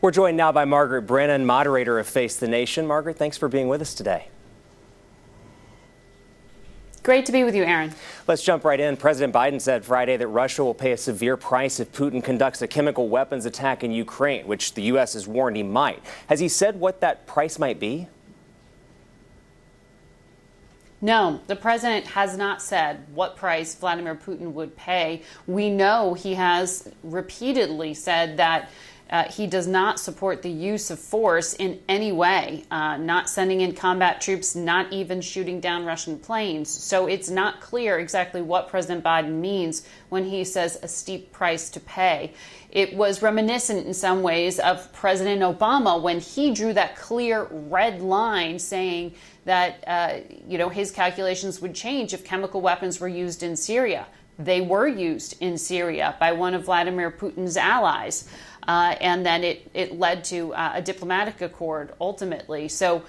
We're joined now by Margaret Brennan, moderator of Face the Nation. Margaret, thanks for being with us today. Great to be with you, Aaron. Let's jump right in. President Biden said Friday that Russia will pay a severe price if Putin conducts a chemical weapons attack in Ukraine, which the U.S. has warned he might. Has he said what that price might be? No, the president has not said what price Vladimir Putin would pay. We know he has repeatedly said that he does not support the use of force in any way, not sending in combat troops, not even shooting down Russian planes. So it's not clear exactly what President Biden means when he says a steep price to pay. It was reminiscent in some ways of President Obama when he drew that clear red line saying that, his calculations would change if chemical weapons were used in Syria. They were used in Syria by one of Vladimir Putin's allies. And then it led to a diplomatic accord ultimately. So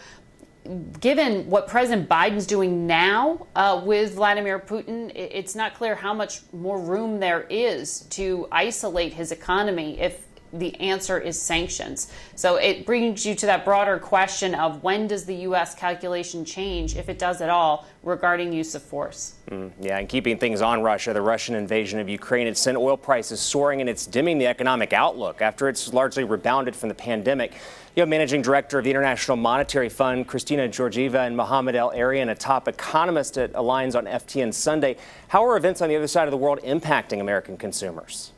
given what President Biden's doing now with Vladimir Putin, it's not clear how much more room there is to isolate his economy if the answer is sanctions. So it brings you to that broader question of when does the U.S. calculation change, if it does at all, regarding use of force? Yeah, and keeping things on Russia, the Russian invasion of Ukraine, it's sent oil prices soaring and it's dimming the economic outlook after it's largely rebounded from the pandemic. You have Managing Director of the International Monetary Fund, Christina Georgieva, and Mohamed El-Arian, a top economist at Aligns on FTN Sunday. How are events on the other side of the world impacting American consumers?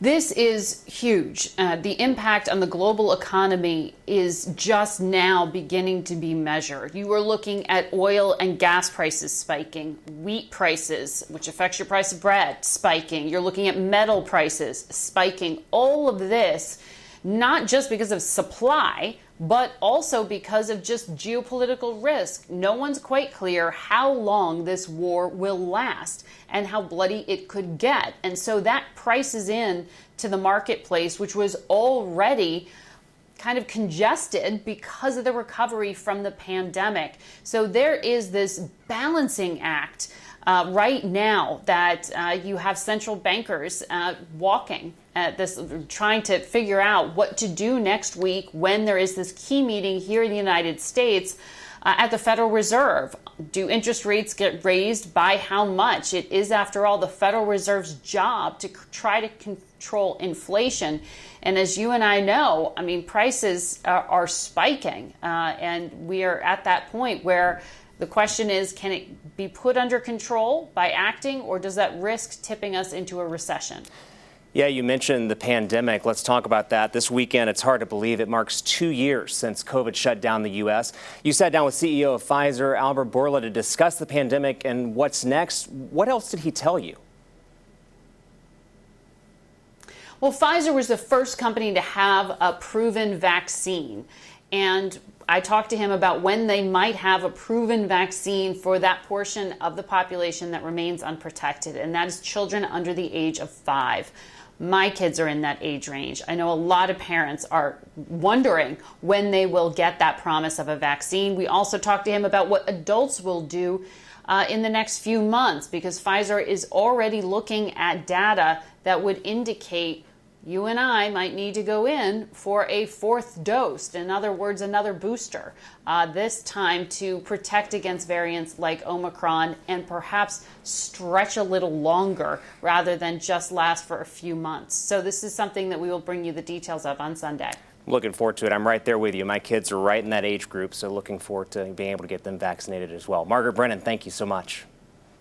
This is huge. The impact on the global economy is just now beginning to be measured. You are looking at oil and gas prices spiking, wheat prices, which affects your price of bread, spiking. You're looking at metal prices spiking. All of this, not just because of supply, but also because of just geopolitical risk. No one's quite clear how long this war will last and how bloody it could get. And so that prices in to the marketplace, which was already kind of congested because of the recovery from the pandemic. So there is this balancing act right now that you have central bankers walking at this, trying to figure out what to do next week when there is this key meeting here in the United States at the Federal Reserve. Do interest rates get raised? By how much? It is, after all, the Federal Reserve's job to try to control inflation. And as you and I know, I mean, prices are spiking, and we are at that point where the question is, can it be put under control by acting, or does that risk tipping us into a recession? Yeah, you mentioned the pandemic. Let's talk about that. This weekend, it's hard to believe it marks 2 years since COVID shut down the U.S. You sat down with CEO of Pfizer, Albert Bourla, to discuss the pandemic and what's next. What else did he tell you? Well, Pfizer was the first company to have a proven vaccine. And I talked to him about when they might have a proven vaccine for that portion of the population that remains unprotected, and that is children under the age of 5. My kids are in that age range. I know a lot of parents are wondering when they will get that promise of a vaccine. We also talked to him about what adults will do in the next few months, because Pfizer is already looking at data that would indicate you and I might need to go in for a 4th dose, in other words, another booster, this time to protect against variants like Omicron and perhaps stretch a little longer rather than just last for a few months. So this is something that we will bring you the details of on Sunday. Looking forward to it. I'm right there with you. My kids are right in that age group, so looking forward to being able to get them vaccinated as well. Margaret Brennan, thank you so much.